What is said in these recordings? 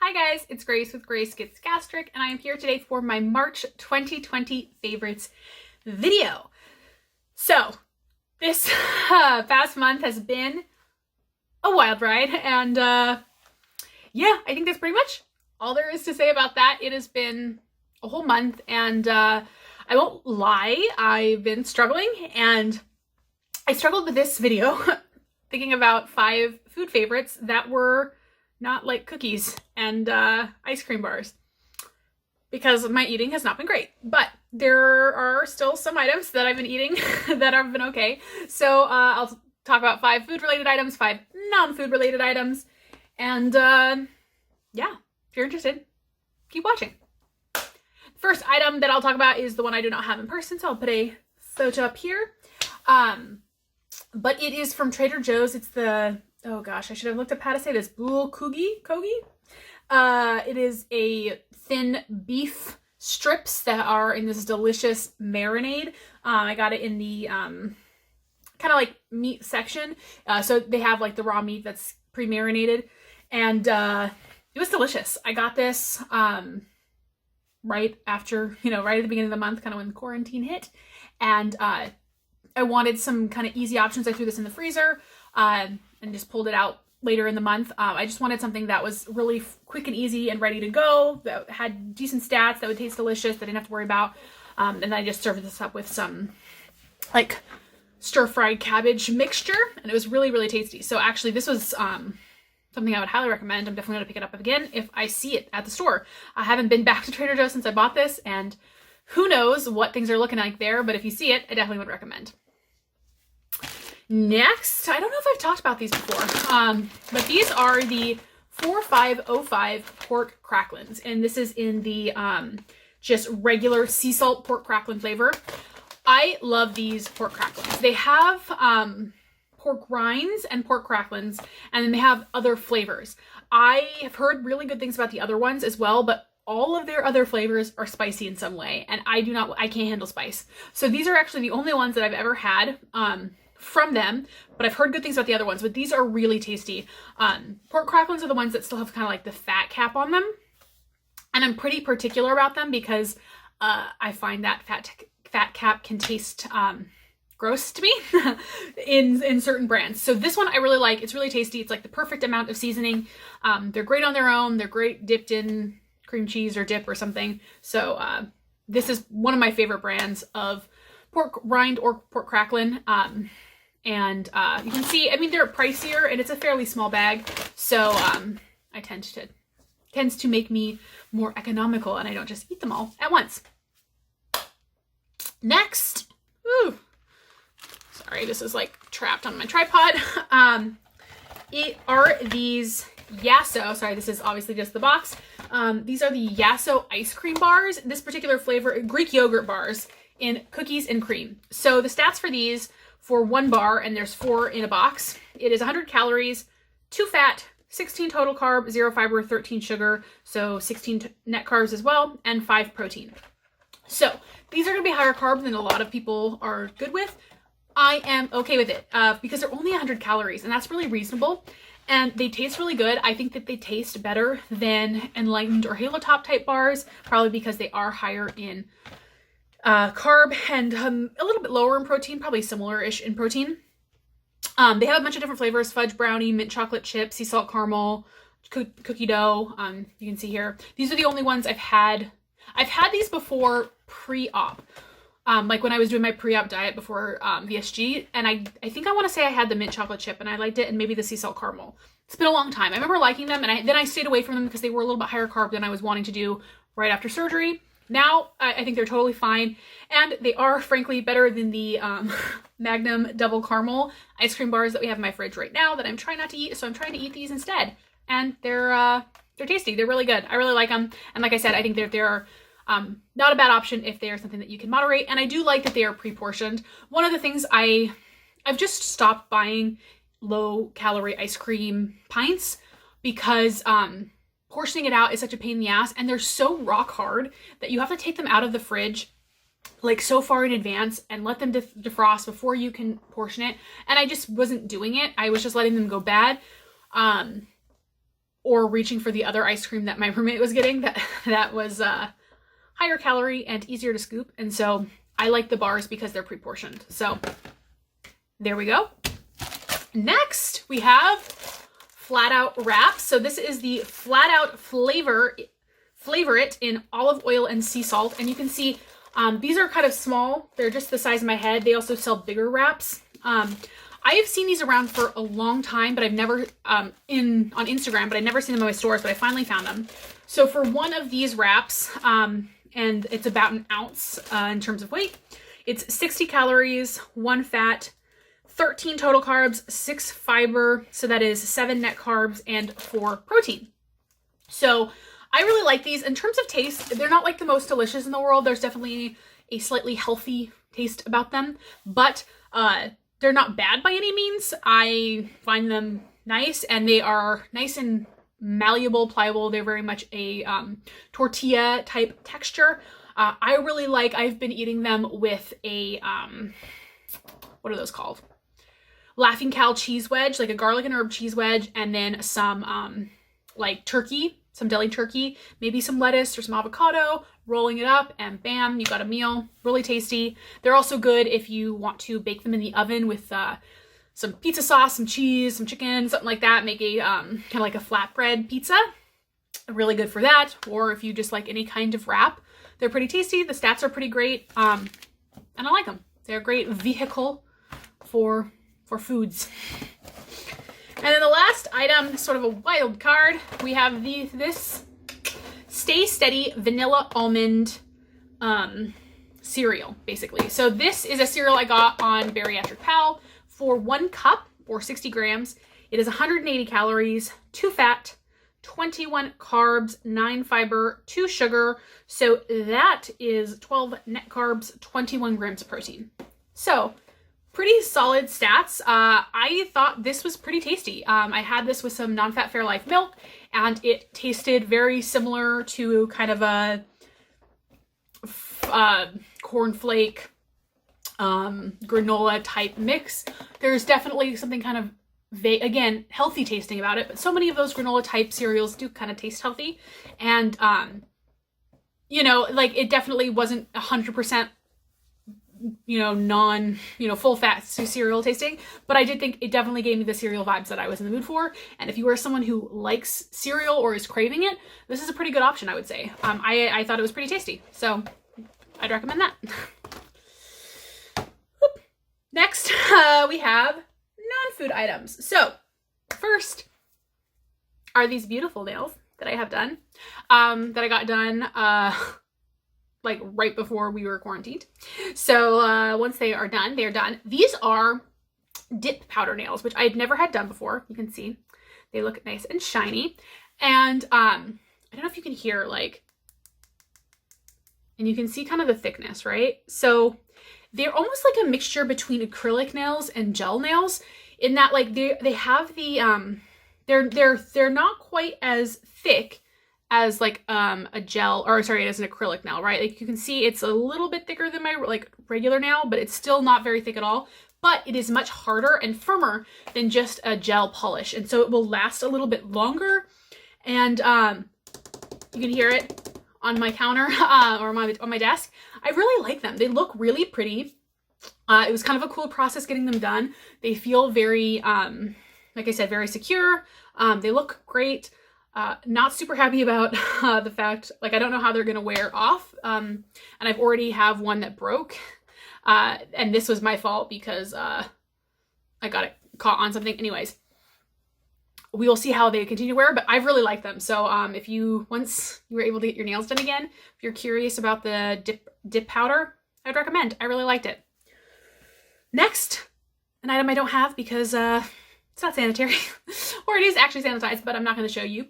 Hi guys, it's Grace with Grace Gets Gastric, and I am here today for my March 2020 favorites video. So, this past month has been a wild ride, and yeah, I think that's pretty much all there is to say about that. It has been a whole month, and I won't lie, I've been struggling, and I struggled with this video thinking about 5 food favorites that were not like cookies and ice cream bars, because my eating has not been great. But there are still some items that I've been eating that have been okay. So I'll talk about 5 food related items, 5 non-food related items, and yeah, if you're interested, keep watching. First item that I'll talk about is the one I do not have in person, so I'll put a photo up here. But it is from Trader Joe's. It's the, oh gosh, I should have looked up how to say this, Bool Kogi? It is a thin beef strips that are in this delicious marinade. I got it in the kind of like meat section. So they have like the raw meat that's pre-marinated, and it was delicious. I got this right after, right at the beginning of the month, kind of when quarantine hit, and I wanted some kind of easy options. I threw this in the freezer and just pulled it out later in the month. I just wanted something that was really quick and easy and ready to go, that had decent stats, that would taste delicious, that I didn't have to worry about. And then I just served this up with some like stir-fried cabbage mixture, and it was really, really tasty. So actually this was something I would highly recommend. I'm definitely going to pick it up again if I see it at the store. I haven't been back to Trader Joe's since I bought this, and who knows what things are looking like there, but if you see it, I definitely would recommend. Next, I don't know if I've talked about these before, but these are the 4505 pork cracklins, and this is in the just regular sea salt pork cracklin flavor. I love these pork cracklins. They have pork rinds and pork cracklins, and then they have other flavors. I have heard really good things about the other ones as well, but all of their other flavors are spicy in some way, and I can't handle spice. So these are actually the only ones that I've ever had from them, but I've heard good things about the other ones, but these are really tasty. Pork cracklins are the ones that still have kind of like the fat cap on them, and I'm pretty particular about them because I find that fat cap can taste gross to me in certain brands. So this one I really like. It's really tasty. It's like the perfect amount of seasoning. They're great on their own. They're great dipped in cream cheese or dip or something. So this is one of my favorite brands of pork rind or pork cracklin. And you can see, I mean, they're pricier, and it's a fairly small bag, so I tends to make me more economical, and I don't just eat them all at once. Next, sorry, this is like trapped on my tripod. It are these Yasso, sorry, this is obviously just the box. These are the Yasso ice cream bars. This particular flavor, Greek yogurt bars in cookies and cream. So the stats for these, for 1 bar, and there's 4 in a box, it is 100 calories, 2 fat, 16 total carb, 0 fiber, 13 sugar, so 16 net carbs as well, and 5 protein. So these are going to be higher carb than a lot of people are good with. I am okay with it because they're only 100 calories, and that's really reasonable. And they taste really good. I think that they taste better than Enlightened or Halo Top type bars, probably because they are higher in carb and a little bit lower in protein, probably similar-ish in protein. They have a bunch of different flavors: fudge brownie, mint chocolate chip, sea salt caramel, cookie dough. You can see here. These are the only ones I've had. I've had these before pre-op, like when I was doing my pre-op diet before VSG, and I think I want to say I had the mint chocolate chip and I liked it, and maybe the sea salt caramel. It's been a long time. I remember liking them, and then I stayed away from them because they were a little bit higher carb than I was wanting to do right after surgery. Now, I think they're totally fine, and they are, frankly, better than the Magnum Double Caramel ice cream bars that we have in my fridge right now that I'm trying not to eat, so I'm trying to eat these instead. And they're tasty. They're really good. I really like them, and like I said, I think they're not a bad option if they are something that you can moderate, and I do like that they are pre-portioned. One of the things I've just stopped buying low-calorie ice cream pints because portioning it out is such a pain in the ass, and they're so rock hard that you have to take them out of the fridge like so far in advance and let them defrost before you can portion it. And I just wasn't doing it. I was just letting them go bad. or reaching for the other ice cream that my roommate was getting that was higher calorie and easier to scoop. And so I like the bars because they're pre-portioned. So there we go. Next we have Flat Out wraps. So this is the Flat Out Flavor It in olive oil and sea salt. And you can see these are kind of small. They're just the size of my head. They also sell bigger wraps. I have seen these around for a long time, but I've never on Instagram, but I've never seen them in my stores, but I finally found them. So for one of these wraps, and it's about an ounce in terms of weight, it's 60 calories, 1 fat, 13 total carbs, 6 fiber, so that is 7 net carbs, and 4 protein. So I really like these. In terms of taste, they're not like the most delicious in the world. There's definitely a slightly healthy taste about them, but they're not bad by any means. I find them nice, and they are nice and malleable, pliable. They're very much a tortilla type texture. I really like, I've been eating them with a, what are those called? Laughing Cow cheese wedge, like a garlic and herb cheese wedge, and then some like turkey, some deli turkey, maybe some lettuce or some avocado, rolling it up, and bam, you got a meal. Really tasty. They're also good if you want to bake them in the oven with some pizza sauce, some cheese, some chicken, something like that. Make a kind of like a flatbread pizza. Really good for that. Or if you just like any kind of wrap, they're pretty tasty. The stats are pretty great, and I like them. They're a great vehicle for foods. And then the last item, sort of a wild card, we have this Stay Steady Vanilla Almond cereal, basically. So this is a cereal I got on Bariatric Pal for 1 cup or 60 grams. It is 180 calories, 2 fat, 21 carbs, 9 fiber, 2 sugar. So that is 12 net carbs, 21 grams of protein. So pretty solid stats. I thought this was pretty tasty. I had this with some non-fat Fairlife milk, and it tasted very similar to kind of a cornflake granola type mix. There's definitely something kind of again, healthy tasting about it, but so many of those granola type cereals do kind of taste healthy. And, you know, like it definitely wasn't 100%, you know, full fat cereal tasting, but I did think it definitely gave me the cereal vibes that I was in the mood for. And if you are someone who likes cereal or is craving it, this is a pretty good option, I would say. I thought it was pretty tasty, so I'd recommend that. Next, we have non-food items. So first are these beautiful nails that I have done, that I got done, like right before we were quarantined. So once they are done, they're done. These are dip powder nails, which I've never had done before. You can see they look nice and shiny. And I don't know if you can hear, like, and you can see kind of the thickness, right? So they're almost like a mixture between acrylic nails and gel nails, in that like they have the they're not quite as thick as like a gel, or sorry, as an acrylic nail, right? Like you can see it's a little bit thicker than my like regular nail, but it's still not very thick at all. But it is much harder and firmer than just a gel polish, and so it will last a little bit longer. And you can hear it on my counter or on my desk. I really like them. They look really pretty. It was kind of a cool process getting them done. They feel very, like I said, very secure. They look great. Not super happy about the fact, like, I don't know how they're going to wear off. And I've already have one that broke. And this was my fault because I got it caught on something. Anyways, we will see how they continue to wear, but I really like them. So if you, once you were able to get your nails done again, if you're curious about the dip powder, I'd recommend. I really liked it. Next, an item I don't have because it's not sanitary, or it is actually sanitized, but I'm not going to show you,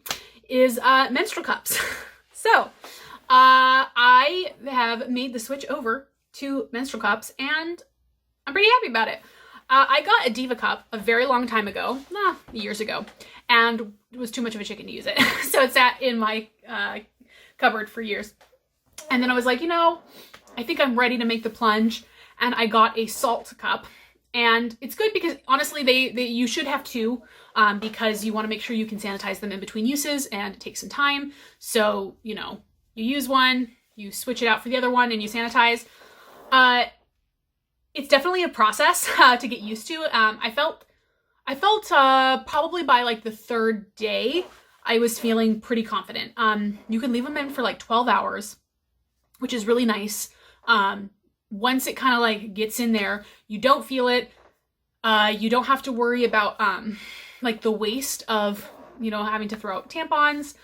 is menstrual cups. So I have made the switch over to menstrual cups, and I'm pretty happy about it. I got a Diva cup a very long time ago, years ago, and it was too much of a chicken to use it. So it sat in my cupboard for years. And then I was like, you know, I think I'm ready to make the plunge. And I got a salt cup. And it's good because honestly, you should have two. because you want to make sure you can sanitize them in between uses, and it takes some time. So, you know, you use one, you switch it out for the other one, and you sanitize. It's definitely a process to get used to. I felt probably by like the third day, I was feeling pretty confident. You can leave them in for like 12 hours, which is really nice. Once it kind of like gets in there, you don't feel it. You don't have to worry about like the waste of, you know, having to throw out tampons.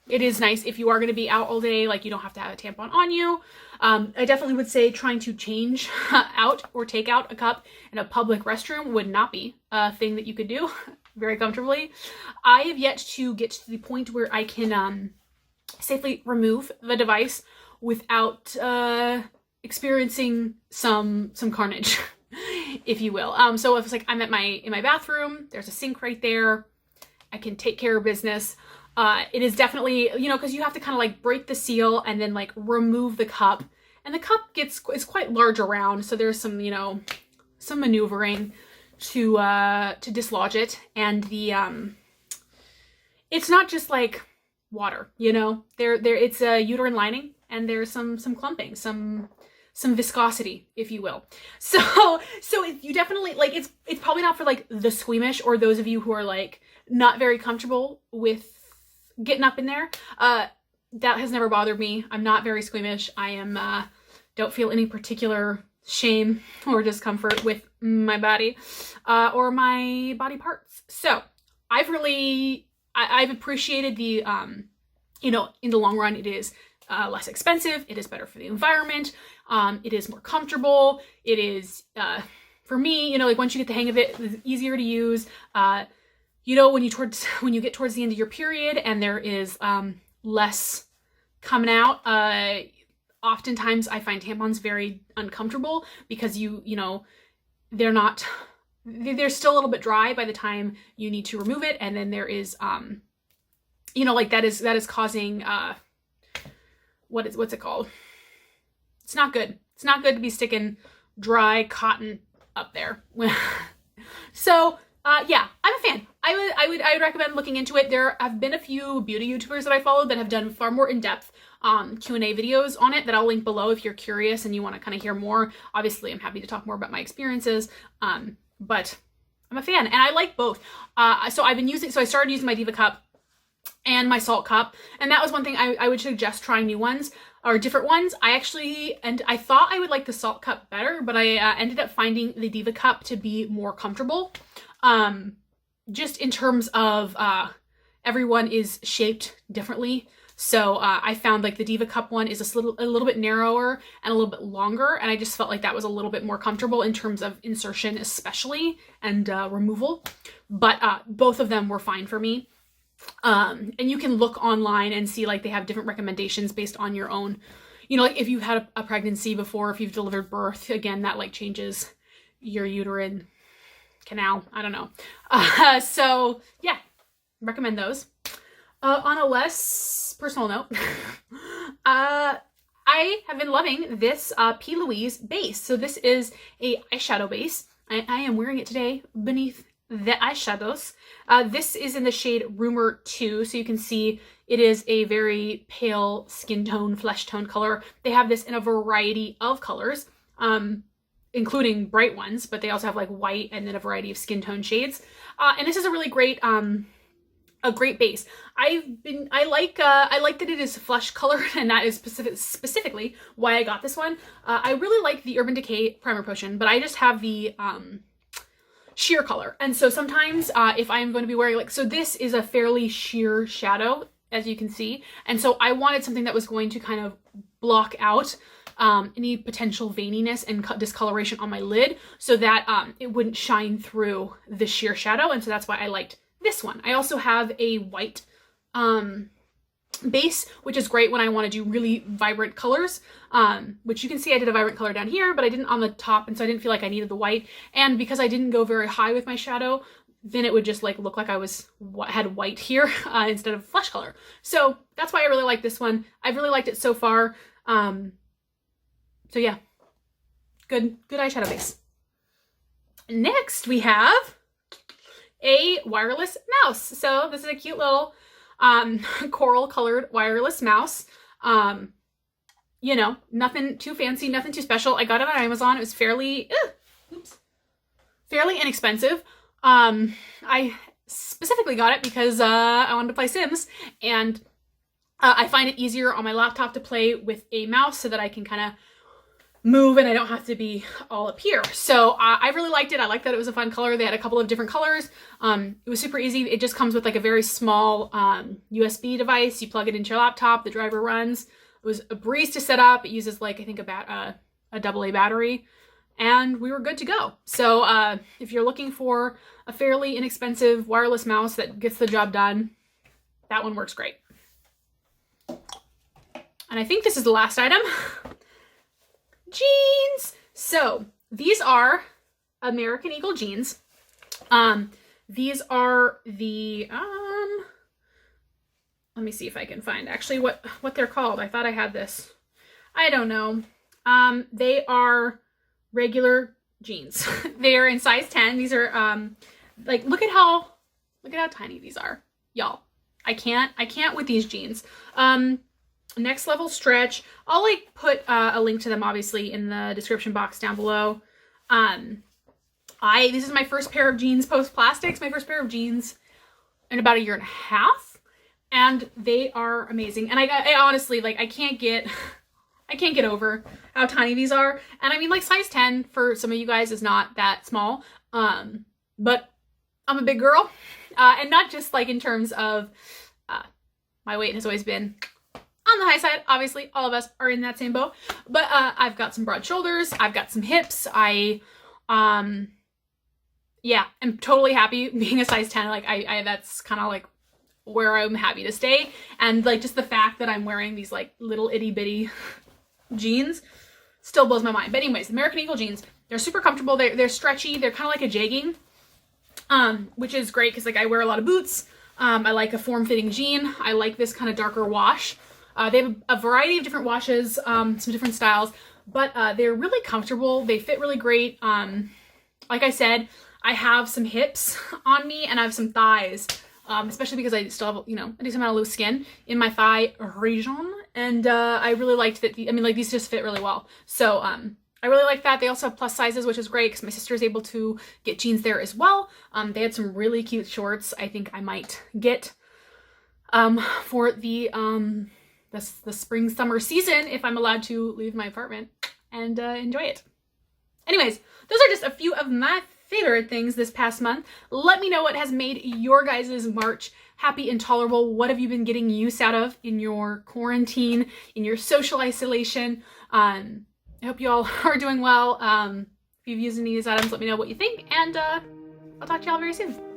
It is nice if you are going to be out all day, like you don't have to have a tampon on you. I definitely would say trying to change out or take out a cup in a public restroom would not be a thing that you could do very comfortably. I have yet to get to the point where I can safely remove the device without experiencing some carnage, if you will. So if it's like I'm in my bathroom, there's a sink right there, I can take care of business. It is definitely, you know, because you have to kind of like break the seal and then like remove the cup, and the cup is quite large around, so there's some, you know, some maneuvering to dislodge it. And the it's not just like water, you know, it's a uterine lining, and there's some clumping, some viscosity, if you will. So you definitely, like, it's probably not for like the squeamish or those of you who are like not very comfortable with getting up in there. That has never bothered me. I'm not very squeamish. I am don't feel any particular shame or discomfort with my body or my body parts. So I've appreciated the you know, in the long run, it is less expensive, it is better for the environment, it is more comfortable, it is for me, you know, like once you get the hang of it, it's easier to use. You know, when you get towards the end of your period and there is less coming out, oftentimes I find tampons very uncomfortable because you know, they're still a little bit dry by the time you need to remove it, and then there is you know, like that is causing what's it called? It's not good. It's not good to be sticking dry cotton up there. So yeah, I'm a fan. I would recommend looking into it. There have been a few beauty YouTubers that I followed that have done far more in-depth Q&A videos on it that I'll link below if you're curious and you want to kind of hear more. Obviously, I'm happy to talk more about my experiences, but I'm a fan, and I like both. So I started using my Diva Cup and my Salt Cup, and that was one thing I would suggest trying new ones or different ones. I thought I would like the Salt Cup better, but I ended up finding the Diva Cup to be more comfortable. Just in terms of everyone is shaped differently. So I found like the Diva Cup one is a little bit narrower and a little bit longer, and I just felt like that was a little bit more comfortable in terms of insertion especially, and removal. But both of them were fine for me. And you can look online and see like they have different recommendations based on your own, you know, like if you've had a pregnancy before, if you've delivered birth, again, that like changes your uterine canal. I don't know. So yeah, recommend those. On a less personal note, I have been loving this P. Louise base. So this is a eyeshadow base. I am wearing it today beneath the eyeshadows. This is in the shade Rumor 2, so you can see it is a very pale skin tone, flesh tone color. They have this in a variety of colors, including bright ones, but they also have like white and then a variety of skin tone shades. And this is a really great base. I like that it is flesh colored, and that is specifically why I got this one. I really like the Urban Decay Primer Potion, but I just have the sheer color. And so sometimes if I'm going to be wearing so this is a fairly sheer shadow, as you can see. And so I wanted something that was going to kind of block out any potential veininess and discoloration on my lid so that it wouldn't shine through the sheer shadow. And so that's why I liked this one. I also have a white base, which is great when I want to do really vibrant colors, which you can see I did a vibrant color down here, but I didn't on the top, and so I didn't feel like I needed the white. And because I didn't go very high with my shadow, then it would just like look like I had white here instead of flesh color. So that's why I really like this one. I've really liked it so far. So yeah, good eyeshadow base. Next we have a wireless mouse. So this is a cute little coral colored wireless mouse. You know, nothing too fancy, nothing too special. I got it on Amazon. It was fairly inexpensive. I specifically got it because I wanted to play Sims, and I find it easier on my laptop to play with a mouse so that I can kind of move and I don't have to be all up here. So I really liked it. I liked that it was a fun color. They had a couple of different colors. It was super easy. It just comes with like a very small USB device. You plug it into your laptop, the driver runs. It was a breeze to set up. It uses like, I think a AA battery, and we were good to go. So if you're looking for a fairly inexpensive wireless mouse that gets the job done, that one works great. And I think this is the last item. Jeans. So these are American Eagle jeans. These are the, let me see if I can find actually what they're called. I thought I had this. I don't know. They are regular jeans. They are in size 10. These are, like, look at how tiny these are, y'all. I can't with these jeans. Next level stretch. I'll like put a link to them obviously in the description box down below. This is my first pair of jeans post plastics, my first pair of jeans in about 1.5 years, and they are amazing. And I honestly, like, I can't get over how tiny these are. And I mean, like, size 10 for some of you guys is not that small, but I'm a big girl, and not just like in terms of my weight has always been on the high side. Obviously, all of us are in that same boat. But I've got some broad shoulders. I've got some hips. Yeah, I'm totally happy being a size 10. Like, that's kind of like where I'm happy to stay. And like, just the fact that I'm wearing these like little itty bitty jeans still blows my mind. But anyways, American Eagle jeans, they're super comfortable. They're stretchy. They're kind of like a jegging, which is great because like I wear a lot of boots. I like a form-fitting jean. I like this kind of darker wash. They have a variety of different washes, some different styles, but they're really comfortable. They fit really great. Like I said, I have some hips on me and I have some thighs, especially because I still have, you know, a decent amount of loose skin in my thigh region. And I really liked that. I mean, like, these just fit really well. So I really like that. They also have plus sizes, which is great because my sister is able to get jeans there as well. They had some really cute shorts I think I might get for the spring summer season if I'm allowed to leave my apartment and enjoy it. Anyways, those are just a few of my favorite things this past month. Let me know what has made your guys' March happy and tolerable. What have you been getting use out of in your quarantine, in your social isolation? I hope you all are doing well. If you've used any of these items, let me know what you think, and I'll talk to y'all very soon.